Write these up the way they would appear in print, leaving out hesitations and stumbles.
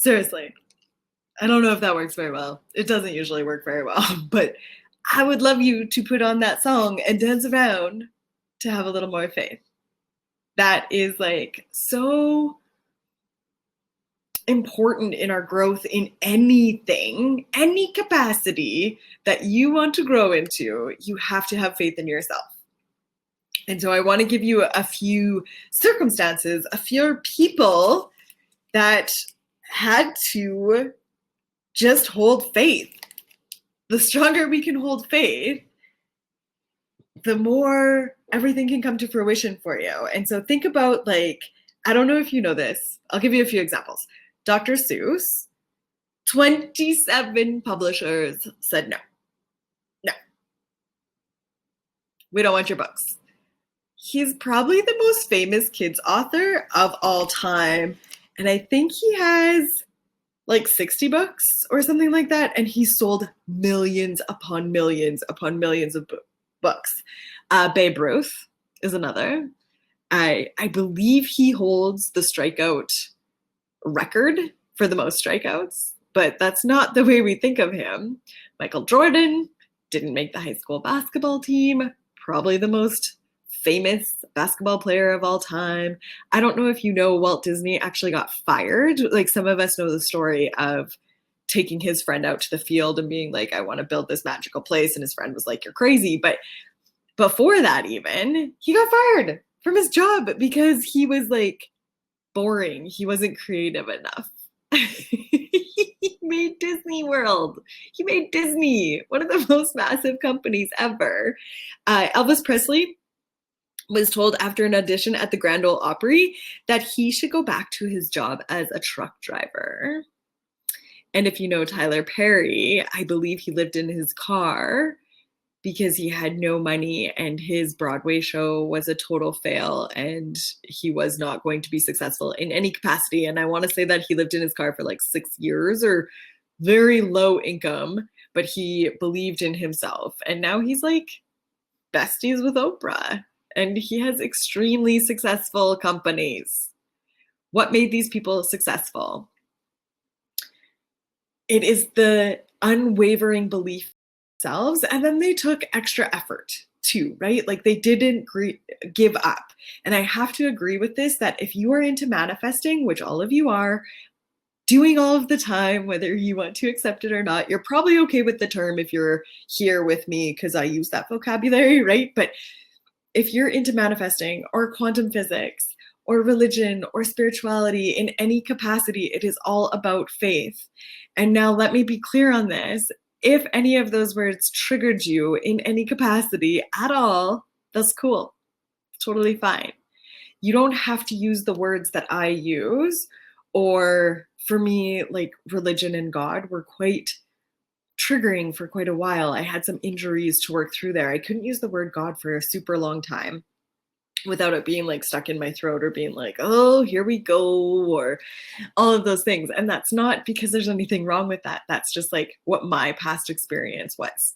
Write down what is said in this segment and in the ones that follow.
Seriously. I don't know if that works very well. It doesn't usually work very well, but I would love you to put on that song and dance around to have a little more faith. That is like so important in our growth in anything, any capacity that you want to grow into. You have to have faith in yourself. And so I want to give you a few circumstances, a few people that had to just hold faith. The stronger we can hold faith, the more everything can come to fruition for you. And so think about, like, I don't know if you know this. I'll give you a few examples. Dr. Seuss, 27 publishers said no. No. We don't want your books. He's probably the most famous kids author of all time. And I think he has like 60 books or something like that. And he sold millions upon millions upon millions of books. Babe Ruth is another. I believe he holds the strikeout record for the most strikeouts, but that's not the way we think of him. Michael Jordan didn't make the high school basketball team, probably the most famous basketball player of all time. I don't know if you know, Walt Disney actually got fired. Like, some of us know the story of taking his friend out to the field and being like, I want to build this magical place. And his friend was like, you're crazy. But before that, even, he got fired from his job because he was like boring. He wasn't creative enough. He made Disney World. He made Disney, one of the most massive companies ever. Elvis Presley was told after an audition at the Grand Ole Opry that he should go back to his job as a truck driver. And if you know Tyler Perry, I believe he lived in his car because he had no money and his Broadway show was a total fail and he was not going to be successful in any capacity. And I want to say that he lived in his car for like 6 years, or very low income, but he believed in himself. And now he's like besties with Oprah. And he has extremely successful companies. What made these people successful? It is the unwavering belief in themselves, and then they took extra effort too, right? Like, they didn't give up. And I have to agree with this, that if you are into manifesting, which all of you are, doing all of the time, whether you want to accept it or not, you're probably okay with the term if you're here with me because I use that vocabulary, right? But if you're into manifesting or quantum physics or religion or spirituality in any capacity, it is all about faith. And now let me be clear on this. If any of those words triggered you in any capacity at all, that's cool. Totally fine. You don't have to use the words that I use, or for me, like religion and God were quite triggering for quite a while. I had some injuries to work through there. I couldn't use the word God for a super long time without it being like stuck in my throat or being like, oh, here we go, or all of those things. And that's not because there's anything wrong with that. That's just like what my past experience was.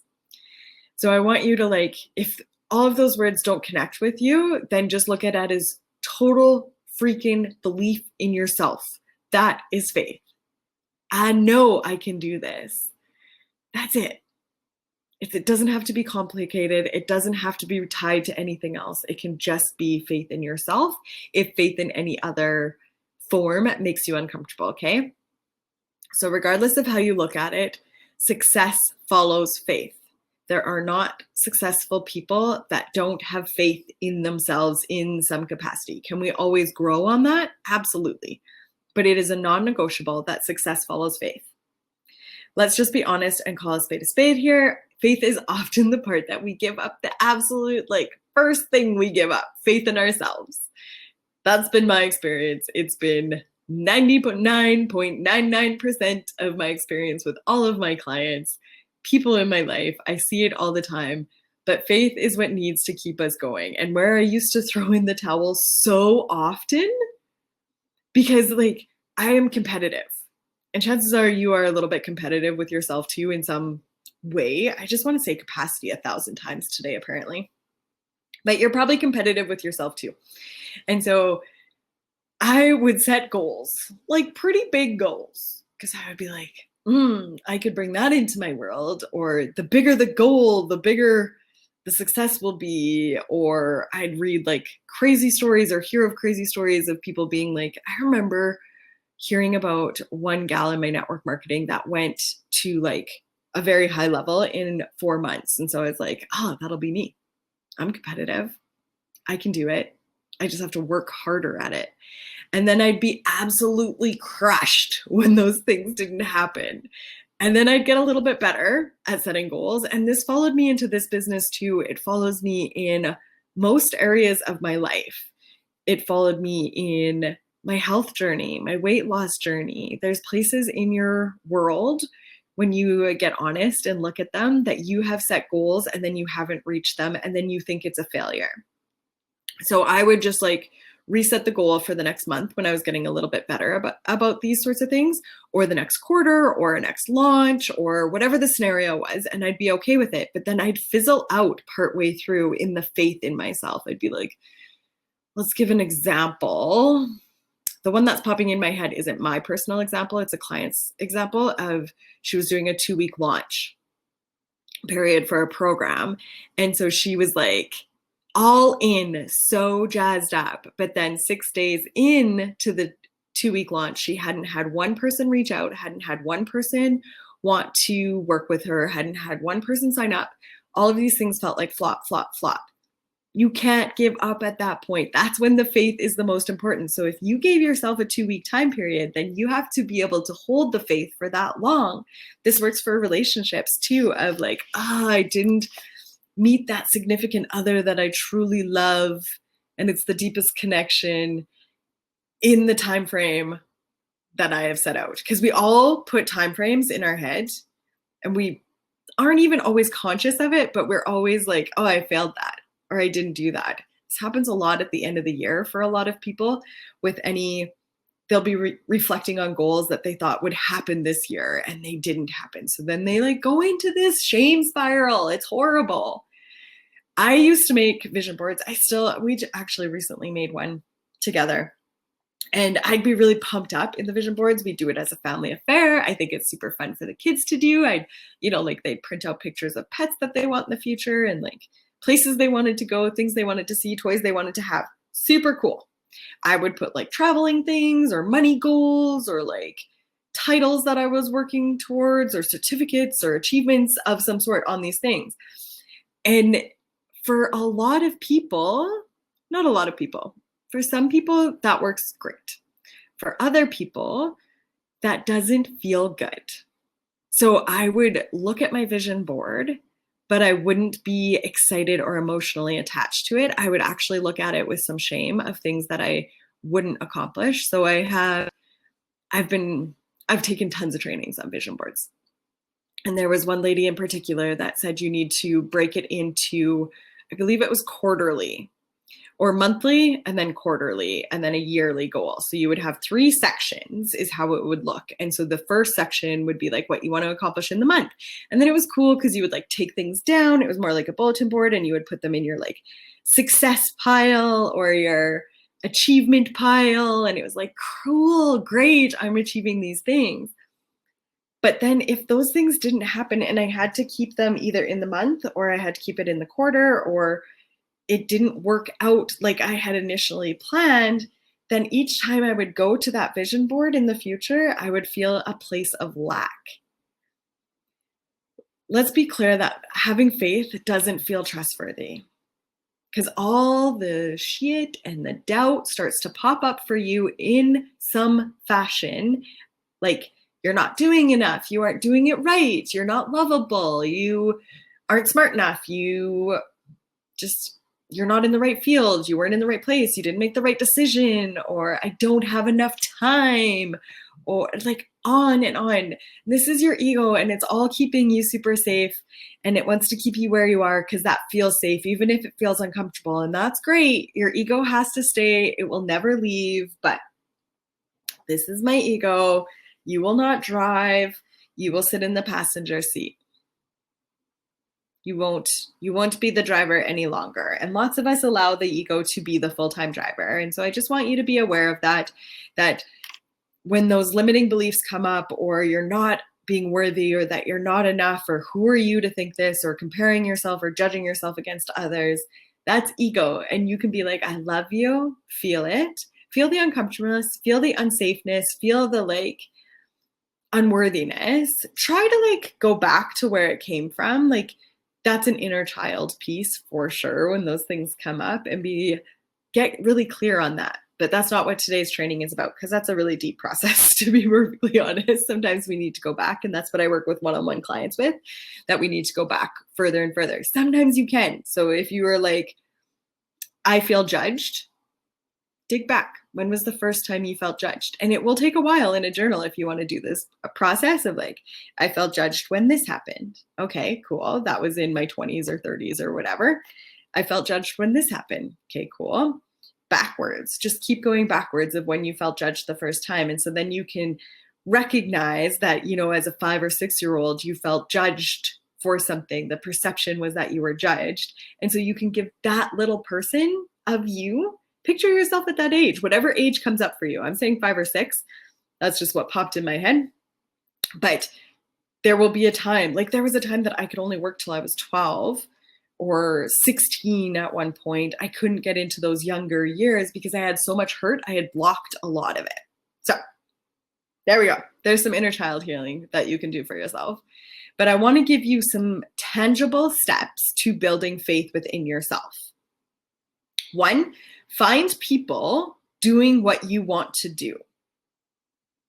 So I want you to, like, if all of those words don't connect with you, then just look at it as total freaking belief in yourself. That is faith. I know I can do this. That's it. It doesn't have to be complicated. It doesn't have to be tied to anything else. It can just be faith in yourself. If faith in any other form makes you uncomfortable, okay? So regardless of how you look at it, success follows faith. There are not successful people that don't have faith in themselves in some capacity. Can we always grow on that? Absolutely. But it is a non-negotiable that success follows faith. Let's just be honest and call a spade here. Faith is often the part that we give up, the absolute, like, first thing we give up, faith in ourselves. That's been my experience. It's been 99.99% of my experience with all of my clients, people in my life. I see it all the time. But faith is what needs to keep us going. And where I used to throw in the towel so often, because, like, I am competitive. And chances are you are a little bit competitive with yourself too in some way. I just want to say capacity 1,000 times today, apparently. But you're probably competitive with yourself too. And so I would set goals, like pretty big goals. because I would be like, I could bring that into my world, or the bigger the goal, the bigger the success will be. Or I'd read like crazy stories or hear of crazy stories of people being like, I remember hearing about one gal in my network marketing that went to like a very high level in 4 months. And so I was like, oh, that'll be me. I'm competitive. I can do it. I just have to work harder at it. And then I'd be absolutely crushed when those things didn't happen. And then I'd get a little bit better at setting goals. And this followed me into this business too. It follows me in most areas of my life. It followed me in my health journey, my weight loss journey. There's places in your world when you get honest and look at them that you have set goals and then you haven't reached them and then you think it's a failure. So I would just like reset the goal for the next month when I was getting a little bit better about these sorts of things, or the next quarter or a next launch or whatever the scenario was. And I'd be okay with it. But then I'd fizzle out partway through in the faith in myself. I'd be like, let's give an example. The one that's popping in my head isn't my personal example. It's a client's example of she was doing a 2-week launch period for a program. And so she was like, all in, so jazzed up. But then 6 days into the 2-week launch, she hadn't had one person reach out, hadn't had one person want to work with her, hadn't had one person sign up. All of these things felt like flop, flop, flop. You can't give up at that point. That's when the faith is the most important. So if you gave yourself a 2-week time period, then you have to be able to hold the faith for that long. This works for relationships too, of like, I didn't meet that significant other that I truly love, and it's the deepest connection in the time frame that I have set out. Because we all put time frames in our head and we aren't even always conscious of it, but we're always like, oh, I failed that, or I didn't do that. This happens a lot at the end of the year for a lot of people they'll be reflecting on goals that they thought would happen this year and they didn't happen. So then they like go into this shame spiral. It's horrible. I used to make vision boards. We actually recently made one together, and I'd be really pumped up in the vision boards. We do it as a family affair. I think it's super fun for the kids to do. They'd print out pictures of pets that they want in the future and like places they wanted to go, things they wanted to see, toys they wanted to have. Super cool. I would put like traveling things or money goals or like titles that I was working towards or certificates or achievements of some sort on these things. And for a lot of people, not a lot of people, for some people that works great. For other people, that doesn't feel good. So I would look at my vision board, but I wouldn't be excited or emotionally attached to it. I would actually look at it with some shame of things that I wouldn't accomplish. So I've taken tons of trainings on vision boards. And there was one lady in particular that said you need to break it into, I believe it was quarterly or monthly, and then quarterly, and then a yearly goal. So you would have 3 sections is how it would look. And so the first section would be like what you want to accomplish in the month. And then it was cool because you would like take things down. It was more like a bulletin board, and you would put them in your like success pile or your achievement pile. And it was like, cool, great, I'm achieving these things. But then if those things didn't happen and I had to keep them either in the month or I had to keep it in the quarter, or it didn't work out like I had initially planned, then each time I would go to that vision board in the future, I would feel a place of lack. Let's be clear that having faith doesn't feel trustworthy, because all the shit and the doubt starts to pop up for you in some fashion. Like, you're not doing enough. You aren't doing it right. You're not lovable. You aren't smart enough. You're not in the right field. You weren't in the right place. You didn't make the right decision, or I don't have enough time, or like on and on. This is your ego, and it's all keeping you super safe, and it wants to keep you where you are because that feels safe, even if it feels uncomfortable. And that's great. Your ego has to stay. It will never leave, but this is my ego. You will not drive. You will sit in the passenger seat. You won't be the driver any longer. And lots of us allow the ego to be the full-time driver. And so I just want you to be aware of that when those limiting beliefs come up, or you're not being worthy, or that you're not enough, or who are you to think this, or comparing yourself or judging yourself against others, that's ego. And you can be like, I love you, feel it, feel the uncomfortableness, feel the unsafeness, feel the like unworthiness. Try to like go back to where it came from. Like that's an inner child piece for sure when those things come up, and get really clear on that. But that's not what today's training is about, because that's a really deep process, to be perfectly honest. Sometimes we need to go back, and that's what I work with one-on-one clients with, that we need to go back further and further. Sometimes you can. So if you were like, I feel judged, dig back. When was the first time you felt judged? And it will take a while in a journal if you want to do this process of like, I felt judged when this happened. Okay, cool. That was in my 20s or 30s or whatever. I felt judged when this happened. Okay, cool. Backwards. Just keep going backwards of when you felt judged the first time. And so then you can recognize that, you know, as a 5 or 6-year-old, you felt judged for something. The perception was that you were judged. And so you can give that little person of you, picture yourself at that age, whatever age comes up for you. I'm saying 5 or 6. That's just what popped in my head. But there will be a time, like there was a time that I could only work till I was 12 or 16 at one point. I couldn't get into those younger years because I had so much hurt. I had blocked a lot of it. So there we go. There's some inner child healing that you can do for yourself. But I want to give you some tangible steps to building faith within yourself. 1, find people doing what you want to do.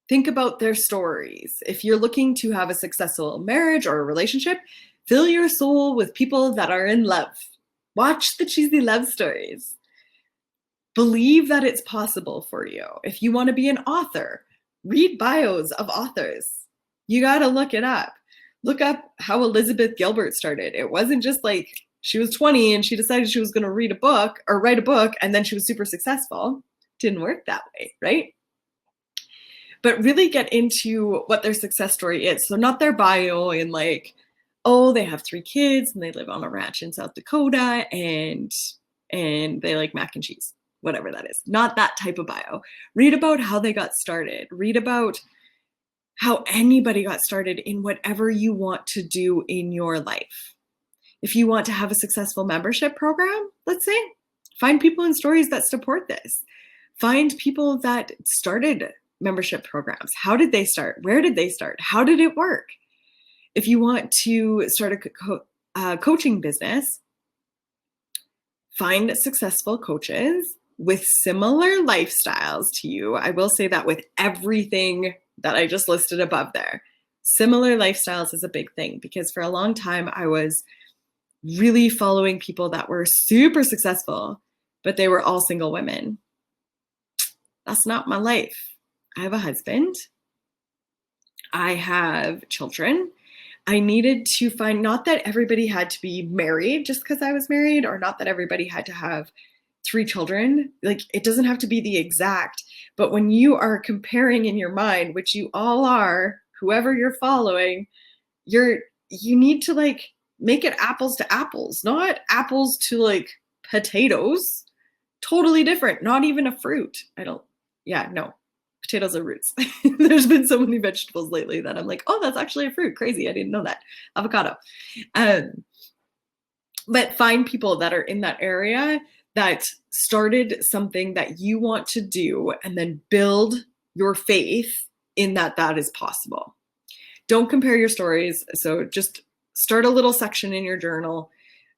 Think about their stories. If you're looking to have a successful marriage or a relationship, fill your soul with people that are in love. Watch the cheesy love stories. Believe that it's possible for you. If you want to be an author, read bios of authors. You got to look it up. Look up how Elizabeth Gilbert started. It wasn't just like she was 20 and she decided she was going to read a book or write a book and then she was super successful. Didn't work that way, right? But really get into what their success story is. So not their bio and like, oh, they have 3 kids and they live on a ranch in South Dakota and they like mac and cheese, whatever that is. Not that type of bio. Read about how they got started. Read about how anybody got started in whatever you want to do in your life. If you want to have a successful membership program, let's say, find people and stories that support this. Find people that started membership programs. How did they start? Where did they start? How did it work? If you want to start a coaching business, find successful coaches with similar lifestyles to you. I will say that with everything that I just listed above there. Similar lifestyles is a big thing, because for a long time I was really following people that were super successful, but they were all single women. That's not my life. I have a husband. I have children. I needed to find, not that everybody had to be married just because I was married, or not that everybody had to have 3 children. Like, it doesn't have to be the exact, but when you are comparing in your mind, which you all are, whoever you're following, you need to like make it apples to apples, not apples to like potatoes. Totally different. Not even a fruit. No. Potatoes are roots. There's been so many vegetables lately that I'm like, oh, that's actually a fruit. Crazy. I didn't know that. Avocado. But find people that are in that area that started something that you want to do, and then build your faith in that is possible. Don't compare your stories. So just start a little section in your journal.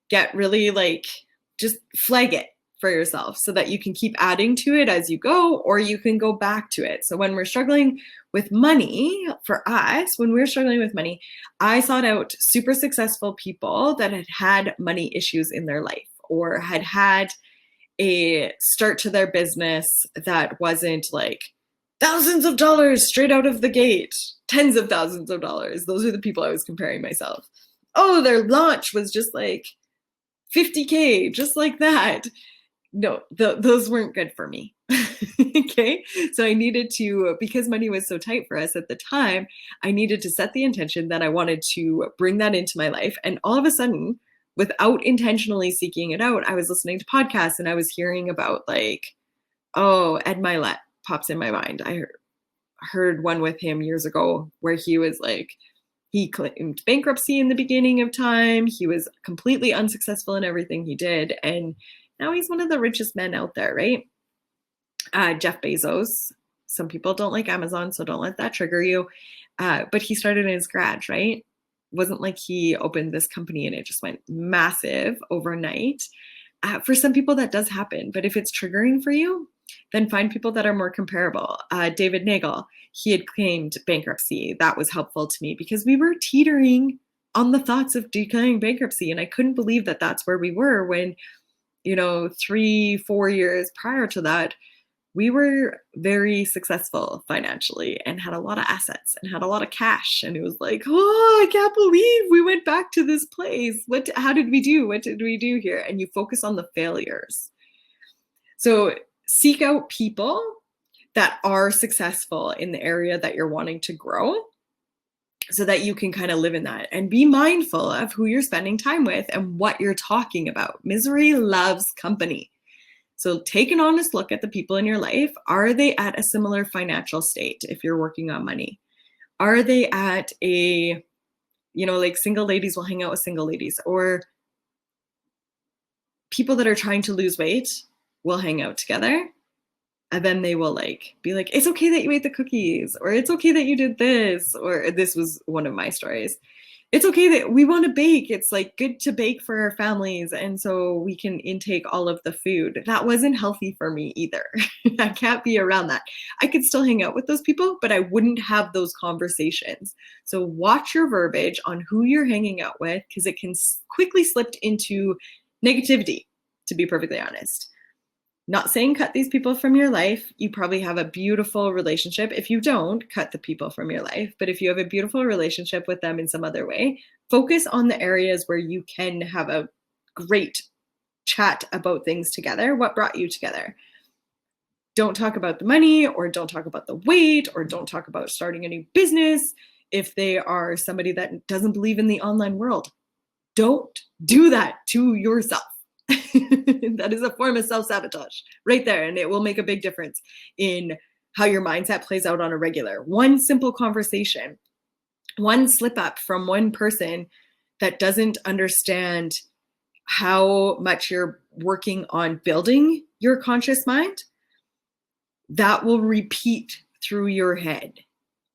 Get really like, just flag it for yourself so that you can keep adding to it as you go, or you can go back to it. So when we're struggling with money, for us, when we're struggling with money, I sought out super successful people that had had money issues in their life, or had a start to their business that wasn't like thousands of dollars straight out of the gate, tens of thousands of dollars. Those are the people I was comparing myself. Oh, their launch was just like 50K, just like that. No, those weren't good for me. Okay. So I needed to, because money was so tight for us at the time, I needed to set the intention that I wanted to bring that into my life. And all of a sudden, without intentionally seeking it out, I was listening to podcasts and I was hearing about like, oh, Ed Milet pops in my mind. I heard one with him years ago where he was like, he claimed bankruptcy in the beginning of time. He was completely unsuccessful in everything he did. And now he's one of the richest men out there, right? Jeff Bezos. Some people don't like Amazon, so don't let that trigger you. But he started in his garage, right? It wasn't like he opened this company and it just went massive overnight. For some people, that does happen. But if it's triggering for you, then find people that are more comparable. David Nagel, he had claimed bankruptcy. That was helpful to me because we were teetering on the thoughts of declaring bankruptcy. And I couldn't believe that that's where we were when, 3-4 years prior to that, we were very successful financially and had a lot of assets and had a lot of cash. And it was like, oh, I can't believe we went back to this place. How did we do? What did we do here? And you focus on the failures. So seek out people that are successful in the area that you're wanting to grow so that you can kind of live in that, and be mindful of who you're spending time with and what you're talking about. Misery loves company. So take an honest look at the people in your life. Are they at a similar financial state if you're working on money? Are they at a, like single ladies will hang out with single ladies, or people that are trying to lose weight will hang out together. And then they will be like, it's okay that you ate the cookies, or it's okay that you did this, or this was one of my stories. It's okay that we want to bake. It's good to bake for our families. And so we can intake all of the food. That wasn't healthy for me either. I can't be around that. I could still hang out with those people, but I wouldn't have those conversations. So watch your verbiage on who you're hanging out with, because it can quickly slip into negativity, to be perfectly honest. Not saying cut these people from your life. You probably have a beautiful relationship. If you don't, cut the people from your life. But if you have a beautiful relationship with them in some other way, focus on the areas where you can have a great chat about things together. What brought you together? Don't talk about the money, or don't talk about the weight, or don't talk about starting a new business. If they are somebody that doesn't believe in the online world, don't do that to yourself. That is a form of self-sabotage right there. And it will make a big difference in how your mindset plays out on a regular. One simple conversation, one slip up from one person that doesn't understand how much you're working on building your conscious mind, that will repeat through your head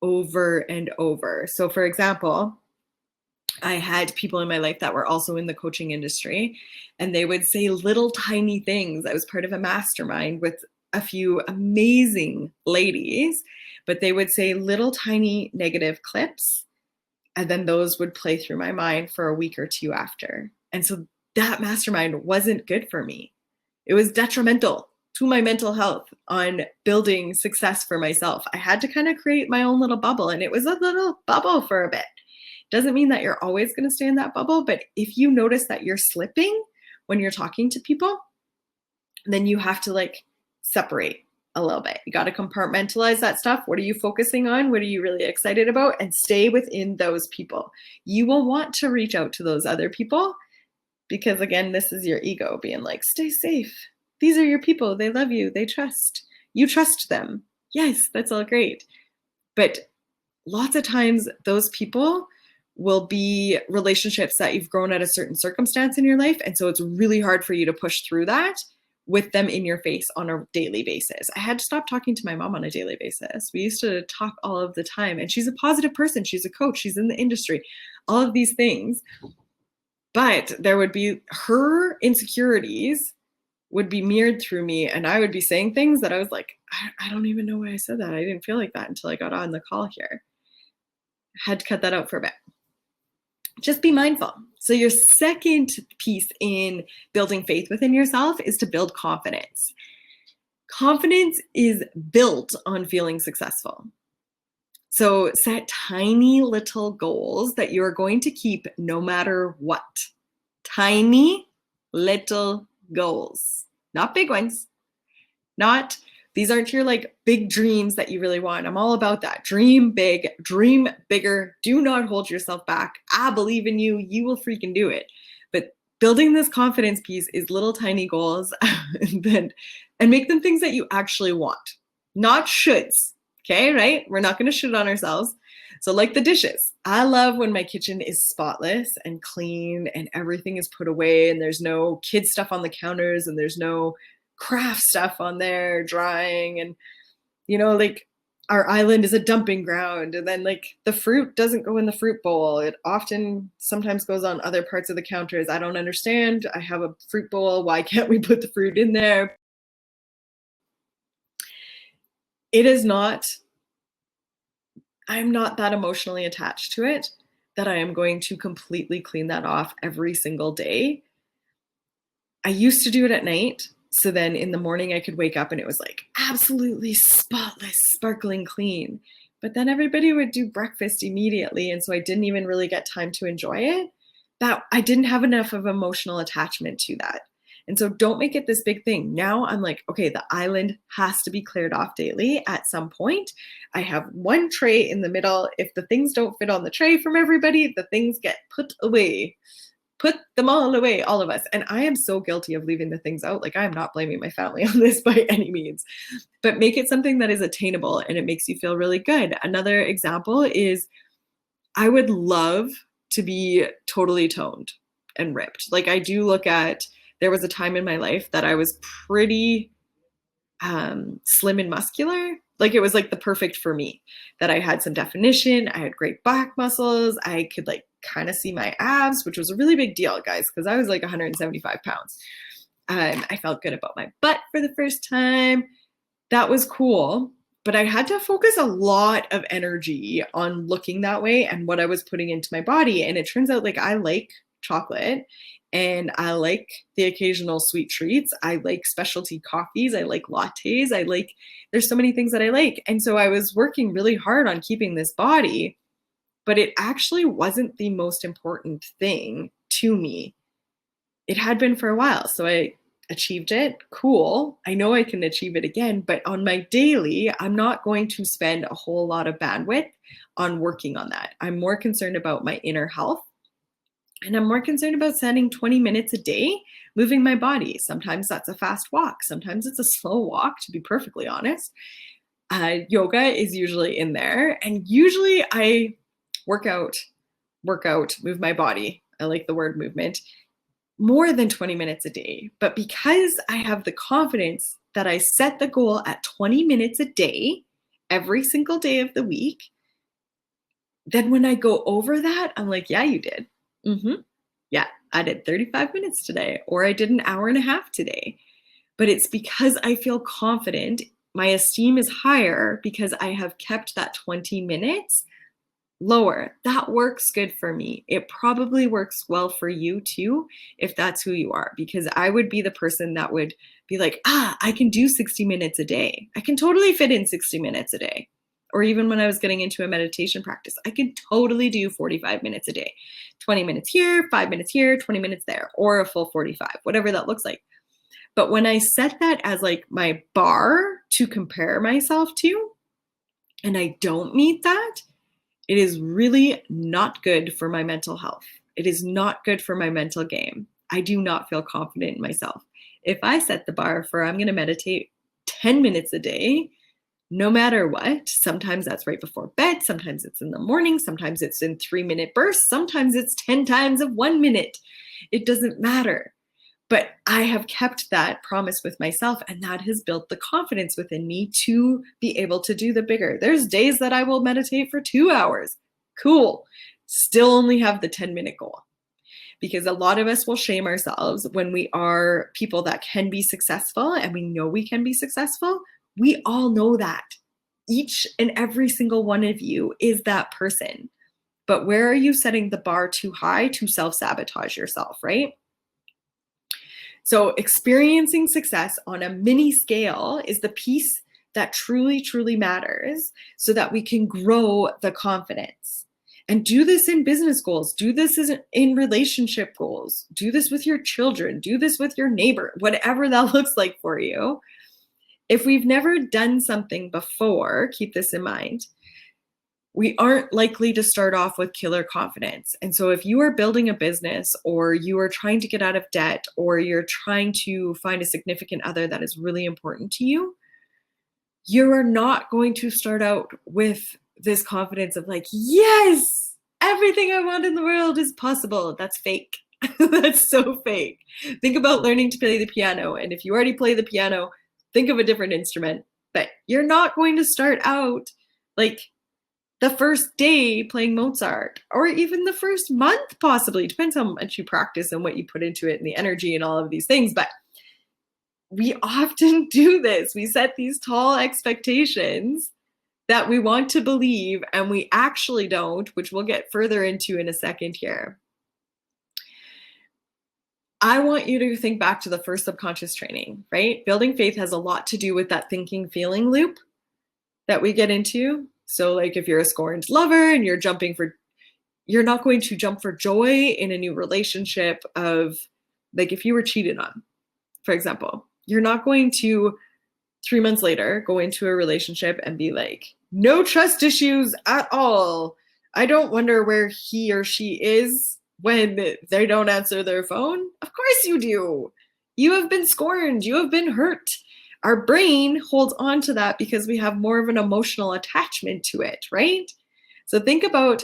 over and over. So for example, I had people in my life that were also in the coaching industry, and they would say little tiny things. I was part of a mastermind with a few amazing ladies, but they would say little tiny negative clips, and then those would play through my mind for a week or two after. And so that mastermind wasn't good for me. It was detrimental to my mental health on building success for myself. I had to kind of create my own little bubble, and it was a little bubble for a bit. Doesn't mean that you're always going to stay in that bubble, but if you notice that you're slipping when you're talking to people, then you have to separate a little bit. You got to compartmentalize that stuff. What are you focusing on? What are you really excited about? And stay within those people. You will want to reach out to those other people because, again, this is your ego being like, stay safe. These are your people. They love you. They trust. You trust them. Yes, that's all great. But lots of times those people will be relationships that you've grown at a certain circumstance in your life. And so it's really hard for you to push through that with them in your face on a daily basis. I had to stop talking to my mom on a daily basis. We used to talk all of the time, and she's a positive person. She's a coach. She's in the industry, all of these things. But there would be her insecurities would be mirrored through me. And I would be saying things that I was like, I don't even know why I said that. I didn't feel like that until I got on the call here. I had to cut that out for a bit. Just be mindful. So your second piece in building faith within yourself is to build confidence. Confidence is built on feeling successful. So set tiny little goals that you're going to keep no matter what. Tiny little goals, not big ones. These aren't your big dreams that you really want. I'm all about that. Dream big, dream bigger. Do not hold yourself back. I believe in you. You will freaking do it. But building this confidence piece is little tiny goals and make them things that you actually want, not shoulds. Okay, right? We're not going to shit on ourselves. So, like the dishes, I love when my kitchen is spotless and clean and everything is put away and there's no kid stuff on the counters and there's no craft stuff on there drying. And, like our island is a dumping ground. And then, like, the fruit doesn't go in the fruit bowl. It often sometimes goes on other parts of the counters. I don't understand. I have a fruit bowl. Why can't we put the fruit in there? It is not, I'm not that emotionally attached to it that I am going to completely clean that off every single day. I used to do it at night. So then in the morning I could wake up and it was like absolutely spotless, sparkling clean. But then everybody would do breakfast immediately. And so I didn't even really get time to enjoy it. That I didn't have enough of emotional attachment to that. And so don't make it this big thing. Now I'm like, okay, the island has to be cleared off daily at some point. I have one tray in the middle. If the things don't fit on the tray from everybody, the things get put away. Put them all away, all of us. And I am so guilty of leaving the things out. Like, I am not blaming my family on this by any means, but make it something that is attainable and it makes you feel really good. Another example is I would love to be totally toned and ripped. Like, I do look at, there was a time in my life that I was pretty slim and muscular. Like, it was like the perfect for me, that I had some definition. I had great back muscles. I could like kind of see my abs, which was a really big deal, guys, because I was like 175 pounds. I felt good about my butt for the first time. That was cool. But I had to focus a lot of energy on looking that way and what I was putting into my body. And it turns out, like, I like chocolate and I like the occasional sweet treats. I like specialty coffees. I like lattes. There's so many things that I like. And so I was working really hard on keeping this body, but it actually wasn't the most important thing to me. It had been for a while. So I achieved it. Cool. I know I can achieve it again, but on my daily, I'm not going to spend a whole lot of bandwidth on working on that. I'm more concerned about my inner health. And I'm more concerned about spending 20 minutes a day moving my body. Sometimes that's a fast walk. Sometimes it's a slow walk, to be perfectly honest. Yoga is usually in there. And usually I work out, move my body. I like the word movement. More than 20 minutes a day. But because I have the confidence that I set the goal at 20 minutes a day, every single day of the week, then when I go over that, I'm like, yeah, you did. Yeah, I did 35 minutes today, or I did an hour and a half today. But it's because I feel confident. My esteem is higher because I have kept that 20 minutes lower. That works good for me. It probably works well for you too, if that's who you are, because I would be the person that would be like, I can do 60 minutes a day. I can totally fit in 60 minutes a day. Or even when I was getting into a meditation practice, I could totally do 45 minutes a day, 20 minutes here, 5 minutes here, 20 minutes there, or a full 45, whatever that looks like. But when I set that as like my bar to compare myself to, and I don't meet that, it is really not good for my mental health. It is not good for my mental game. I do not feel confident in myself. If I set the bar for I'm going to meditate 10 minutes a day, no matter what, sometimes that's right before bed, sometimes it's in the morning, sometimes it's in 3-minute bursts, sometimes it's 10 times of 1 minute. It doesn't matter. But I have kept that promise with myself, and that has built the confidence within me to be able to do the bigger. There's days that I will meditate for 2 hours. Cool. Still only have the 10-minute goal. Because a lot of us will shame ourselves when we are people that can be successful, and we know we can be successful. We all know that. Each and every single one of you is that person. But where are you setting the bar too high to self-sabotage yourself, right? So experiencing success on a mini scale is the piece that truly, truly matters so that we can grow the confidence. And do this in business goals. Do this in relationship goals. Do this with your children. Do this with your neighbor, whatever that looks like for you. If we've never done something before, keep this in mind. We aren't likely to start off with killer confidence. And so if you are building a business, or you are trying to get out of debt, or you're trying to find a significant other that is really important to you, you are not going to start out with this confidence of like, yes, everything I want in the world is possible. That's fake. That's so fake. Think about learning to play the piano. And if you already play the piano, think of a different instrument. But you're not going to start out like the first day playing Mozart, or even the first month, possibly. Depends how much you practice and what you put into it and the energy and all of these things. But we often do this. We set these tall expectations that we want to believe, and we actually don't, which we'll get further into in a second here. I want you to think back to the first subconscious training, right? Building faith has a lot to do with that thinking feeling loop that we get into. So like if you're a scorned lover and you're not going to jump for joy in a new relationship of like if you were cheated on, for example, you're not going to 3 months later go into a relationship and be like, no trust issues at all. I don't wonder where he or she is when they don't answer their phone. Of course you do. You have been scorned. You have been hurt. Our brain holds on to that because we have more of an emotional attachment to it, right? So think about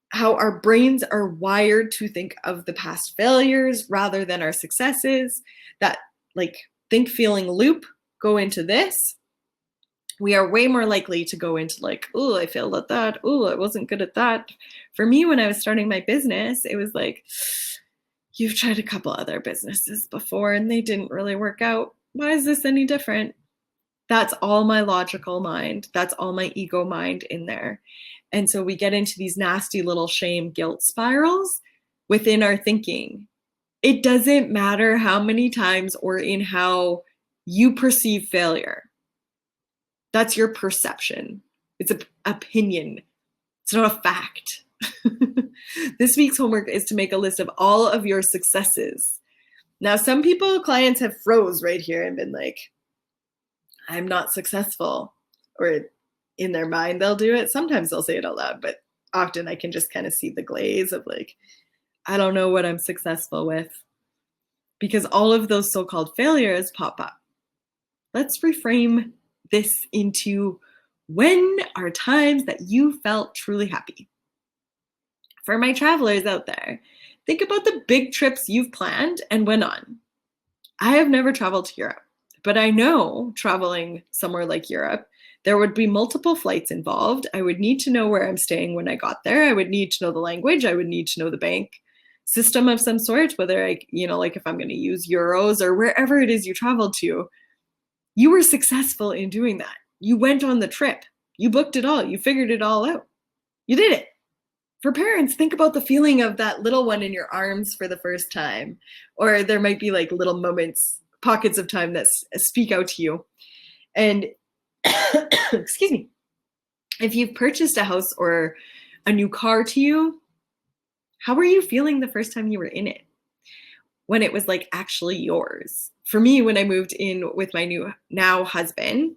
how our brains are wired to think of the past failures rather than our successes. That like think feeling loop go into this. We are way more likely to go into like, oh, I failed at that. Oh, I wasn't good at that. For me, when I was starting my business, it was like, you've tried a couple other businesses before and they didn't really work out. Why is this any different? That's all my logical mind. That's all my ego mind in there. And so we get into these nasty little shame guilt spirals within our thinking. It doesn't matter how many times or in how you perceive failure. That's your perception. It's an opinion. It's not a fact. This week's homework is to make a list of all of your successes. Now, some clients have froze right here and been like, I'm not successful. Or in their mind, they'll do it. Sometimes they'll say it out loud, but often I can just kind of see the glaze of like, I don't know what I'm successful with. Because all of those so-called failures pop up. Let's reframe this into when are times that you felt truly happy. For my travelers out there, think about the big trips you've planned and went on. I have never traveled to Europe, but I know traveling somewhere like Europe, there would be multiple flights involved. I would need to know where I'm staying when I got there. I would need to know the language. I would need to know the bank system of some sort, whether like if I'm going to use euros or wherever it is you traveled to. You were successful in doing that. You went on the trip. You booked it all. You figured it all out. You did it. For parents, think about the feeling of that little one in your arms for the first time. Or there might be like little moments, pockets of time that speak out to you. And excuse me, if you've purchased a house or a new car to you, how were you feeling the first time you were in it? When it was like actually yours. For me, when I moved in with my now husband,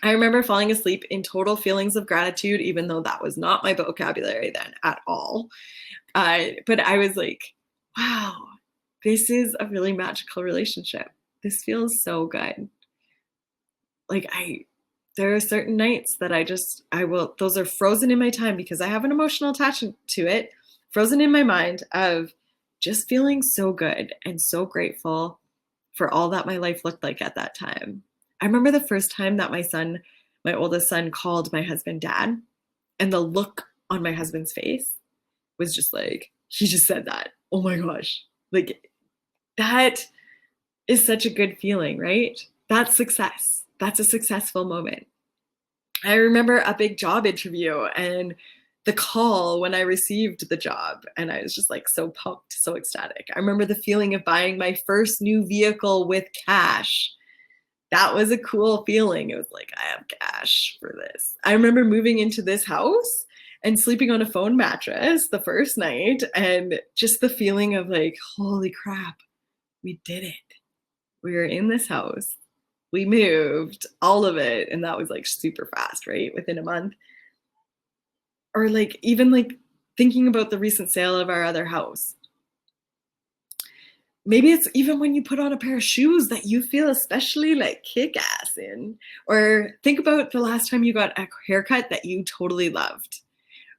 I remember falling asleep in total feelings of gratitude, even though that was not my vocabulary then at all. But I was like, wow, this is a really magical relationship. This feels so good. Like there are certain nights that those are frozen in my time because I have an emotional attachment to it, frozen in my mind of just feeling so good and so grateful for all that my life looked like at that time. I remember the first time that my oldest son called my husband dad, and the look on my husband's face was just like, he just said that. Oh my gosh. Like that is such a good feeling, right? That's success. That's a successful moment. I remember a big job interview and the call when I received the job, and I was just like so pumped, so ecstatic. I remember the feeling of buying my first new vehicle with cash. That was a cool feeling. It was like, I have cash for this. I remember moving into this house and sleeping on a foam mattress the first night, and just the feeling of like, holy crap, we did it. We were in this house. We moved, all of it. And that was like super fast, right? Within a month. Or like even like thinking about the recent sale of our other house. Maybe it's even when you put on a pair of shoes that you feel especially like kick-ass in. Or think about the last time you got a haircut that you totally loved.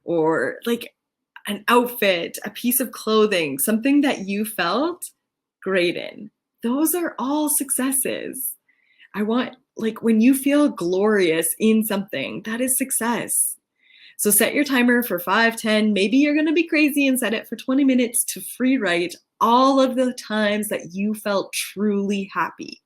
Or like an outfit, a piece of clothing, something that you felt great in. Those are all successes. I want, like, when you feel glorious in something, that is success. So set your timer for 5, 10, maybe you're going to be crazy and set it for 20 minutes to free write all of the times that you felt truly happy.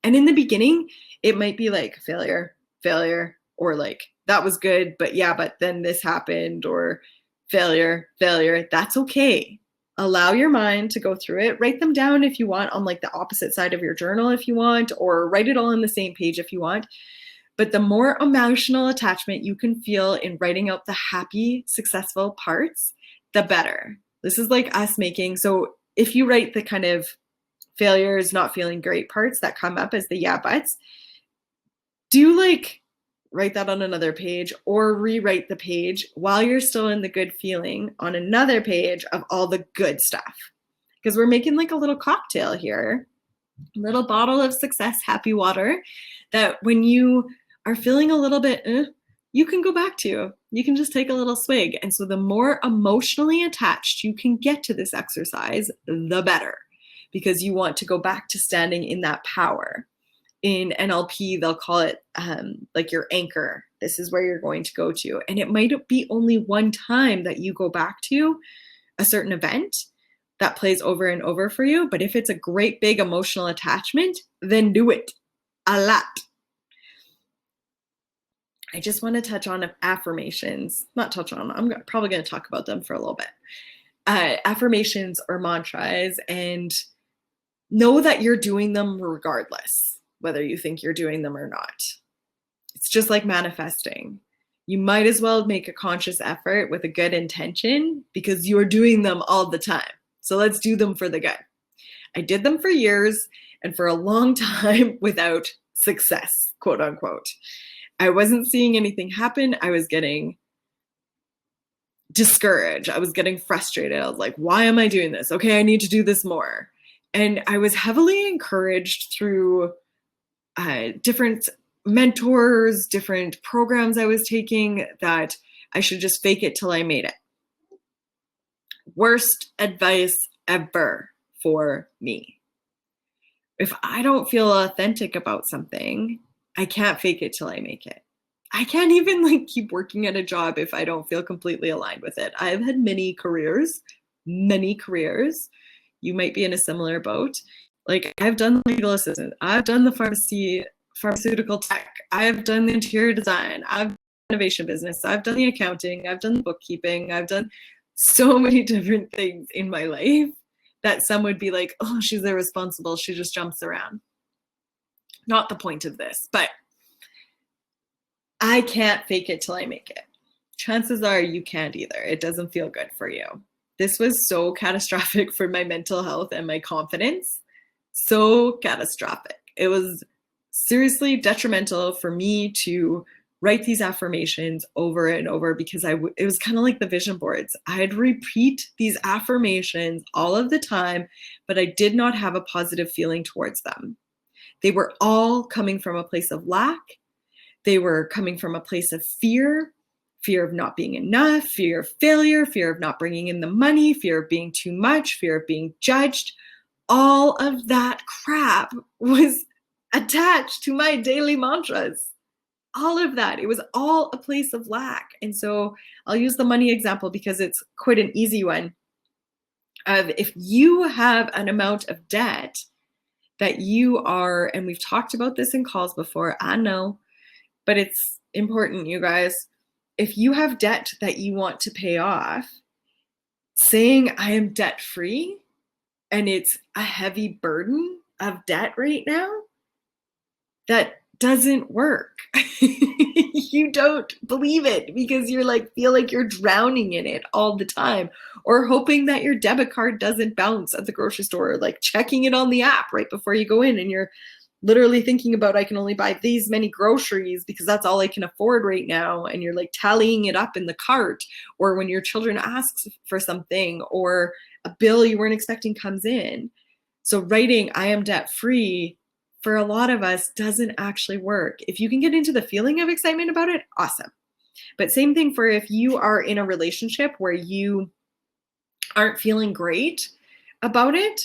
And in the beginning, it might be like failure, failure, or like that was good, but yeah, but then this happened, or failure, failure. That's okay. Allow your mind to go through it. Write them down if you want on like the opposite side of your journal if you want, or write it all on the same page if you want. But the more emotional attachment you can feel in writing out the happy, successful parts, the better. This is like us making, so if you write the kind of failures, not feeling great parts that come up as the yeah buts, do like write that on another page or rewrite the page while you're still in the good feeling on another page of all the good stuff. Because we're making like a little cocktail here, a little bottle of success happy water that when you are feeling a little bit, you can go back to. You can just take a little swig. And so the more emotionally attached you can get to this exercise, the better, because you want to go back to standing in that power. In NLP, they'll call it like your anchor. This is where you're going to go to. And it might be only one time that you go back to a certain event that plays over and over for you. But if it's a great big emotional attachment, then do it a lot. I just want to touch on affirmations. Not touch on, I'm probably going to talk about them for a little bit. Affirmations or mantras, and know that you're doing them regardless, whether you think you're doing them or not. It's just like manifesting. You might as well make a conscious effort with a good intention because you're doing them all the time. So let's do them for the good. I did them for years and for a long time without success, quote unquote. I wasn't seeing anything happen. I was getting discouraged. I was getting frustrated. I was like, why am I doing this? Okay, I need to do this more. And I was heavily encouraged through different mentors, different programs I was taking, that I should just fake it till I made it. Worst advice ever for me. If I don't feel authentic about something, I can't fake it till I make it. I can't even like keep working at a job if I don't feel completely aligned with it. I've had many careers. You might be in a similar boat. Like, I've done legal assistant. I've done the pharmaceutical tech. I've done the interior design. I've done the innovation business. I've done the accounting. I've done the bookkeeping. I've done so many different things in my life that some would be like, oh, she's irresponsible. She just jumps around. Not the point of this, but I can't fake it till I make it. Chances are you can't either. It doesn't feel good for you. This was so catastrophic for my mental health and my confidence. So catastrophic. It was seriously detrimental for me to write these affirmations over and over because it was kind of like the vision boards. I'd repeat these affirmations all of the time, but I did not have a positive feeling towards them. They were all coming from a place of lack. They were coming from a place of fear of not being enough, fear of failure, fear of not bringing in the money, fear of being too much, fear of being judged. All of that crap was attached to my daily mantras. All of that. It was all a place of lack. And so I'll use the money example because it's quite an easy one. If you have an amount of debt that you are, and we've talked about this in calls before, I know, but it's important, you guys. If you have debt that you want to pay off, saying I am debt free, and it's a heavy burden of debt right now, that doesn't work. You don't believe it because you're like, feel like you're drowning in it all the time, or hoping that your debit card doesn't bounce at the grocery store, or like checking it on the app right before you go in, and you're literally thinking about, I can only buy these many groceries because that's all I can afford right now. And you're like tallying it up in the cart, or when your children asks for something, or a bill you weren't expecting comes in. So writing I am debt free for a lot of us doesn't actually work. If you can get into the feeling of excitement about it, awesome. But same thing for if you are in a relationship where you aren't feeling great about it,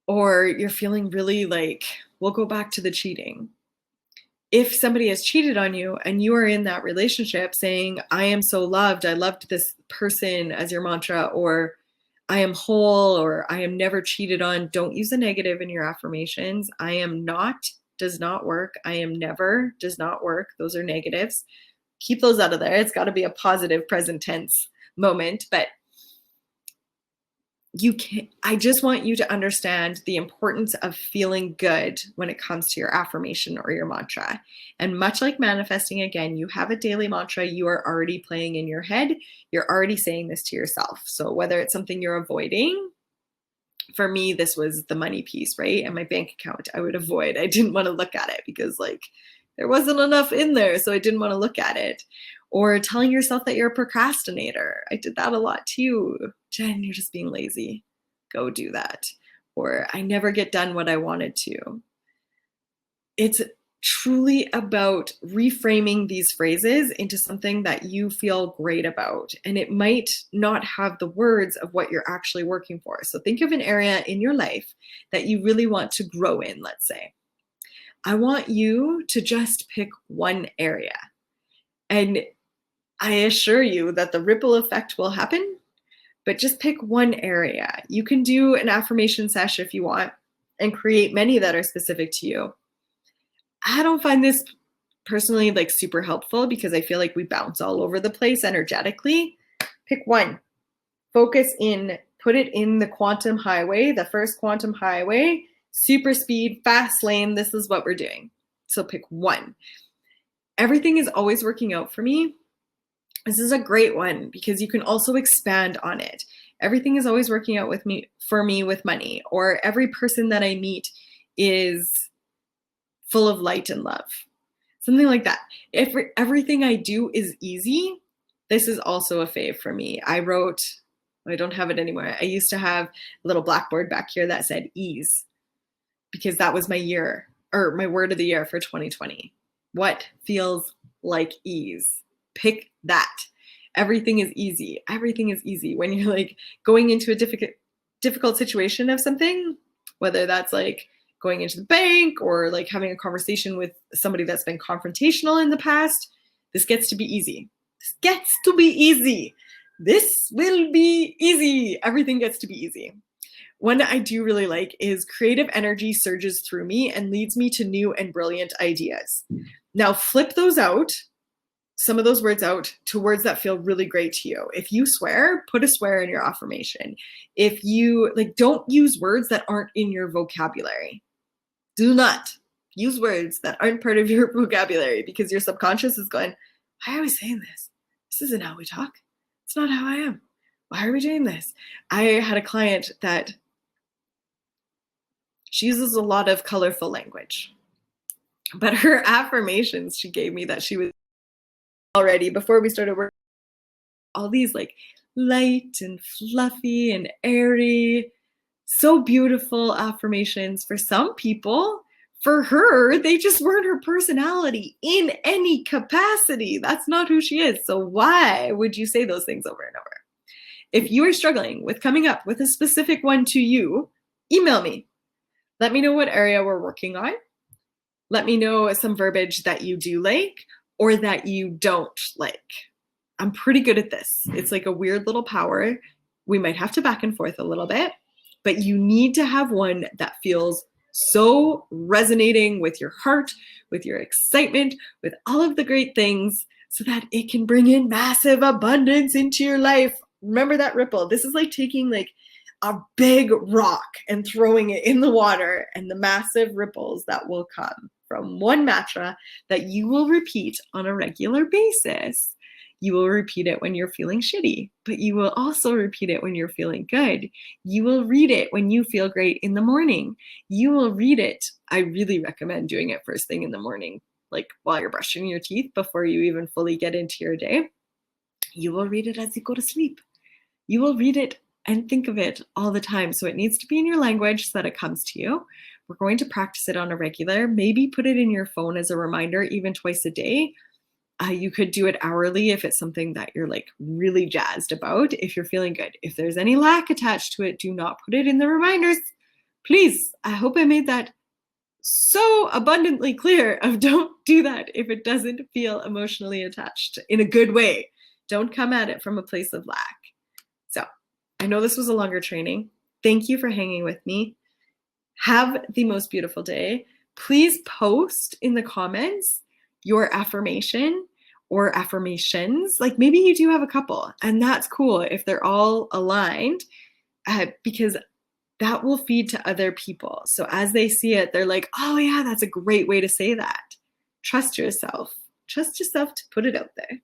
or you're feeling really like, we'll go back to the cheating. If somebody has cheated on you and you are in that relationship saying, I am so loved, I loved this person as your mantra, or I am whole, or I am never cheated on, don't use a negative in your affirmations. I am not does not work. I am never does not work. Those are negatives. Keep those out of there. It's got to be a positive present tense moment, but I just want you to understand the importance of feeling good when it comes to your affirmation or your mantra. And much like manifesting, again, you have a daily mantra you are already playing in your head. You're already saying this to yourself. So whether it's something you're avoiding, for me, this was the money piece, right? And my bank account, I would avoid. I didn't want to look at it because there wasn't enough in there. So I didn't want to look at it. Or telling yourself that you're a procrastinator. I did that a lot too. Jen, you're just being lazy. Go do that. Or I never get done what I wanted to. It's truly about reframing these phrases into something that you feel great about. And it might not have the words of what you're actually working for. So think of an area in your life that you really want to grow in, let's say. I want you to just pick one area. And I assure you that the ripple effect will happen, but just pick one area. You can do an affirmation session if you want and create many that are specific to you. I don't find this personally super helpful because I feel like we bounce all over the place energetically. Pick one, focus in, put it in the quantum highway, the first quantum highway, super speed, fast lane. This is what we're doing. So pick one. Everything is always working out for me. This is a great one because you can also expand on it. Everything is always working out for me with money, or every person that I meet is full of light and love. Something like that. If everything I do is easy, this is also a fave for me. I don't have it anymore. I used to have a little blackboard back here that said ease because that was my word of the year for 2020. What feels like ease? Pick that. Everything is easy. Everything is easy. When you're going into a difficult situation of something, whether that's going into the bank or having a conversation with somebody that's been confrontational in the past, this gets to be easy. This gets to be easy. This will be easy. Everything gets to be easy. One I do really like is creative energy surges through me and leads me to new and brilliant ideas. Now flip those out. Some of those words out to words that feel really great to you. If you swear, put a swear in your affirmation. If you don't use words that aren't in your vocabulary. Do not use words that aren't part of your vocabulary because your subconscious is going, why are we saying this? This isn't how we talk. It's not how I am. Why are we doing this? I had a client that she uses a lot of colorful language, but her affirmations she gave me that she was already before we started working, all these light and fluffy and airy, so beautiful affirmations for some people. For her, they just weren't her personality in any capacity. That's not who she is. So why would you say those things over and over? If you are struggling with coming up with a specific one to you, email me. Let me know what area we're working on. Let me know some verbiage that you do like or that you don't like. I'm pretty good at this. It's like a weird little power. We might have to back and forth a little bit, but you need to have one that feels so resonating with your heart, with your excitement, with all of the great things so that it can bring in massive abundance into your life. Remember that ripple. This is like taking a big rock and throwing it in the water and the massive ripples that will come from one mantra that you will repeat on a regular basis. You will repeat it when you're feeling shitty, but you will also repeat it when you're feeling good. You will read it when you feel great in the morning. You will read it. I really recommend doing it first thing in the morning, while you're brushing your teeth before you even fully get into your day. You will read it as you go to sleep. You will read it and think of it all the time. So it needs to be in your language so that it comes to you. We're going to practice it on a regular. Maybe put it in your phone as a reminder, even twice a day. You could do it hourly if it's something that you're like really jazzed about, if you're feeling good. If there's any lack attached to it, do not put it in the reminders. Please, I hope I made that so abundantly clear of don't do that if it doesn't feel emotionally attached in a good way. Don't come at it from a place of lack. So I know this was a longer training. Thank you for hanging with me. Have the most beautiful day. Please post in the comments your affirmation or affirmations. Like maybe you do have a couple, and that's cool if they're all aligned, because that will feed to other people. So as they see it, they're like, oh yeah, that's a great way to say that. Trust yourself. Trust yourself to put it out there.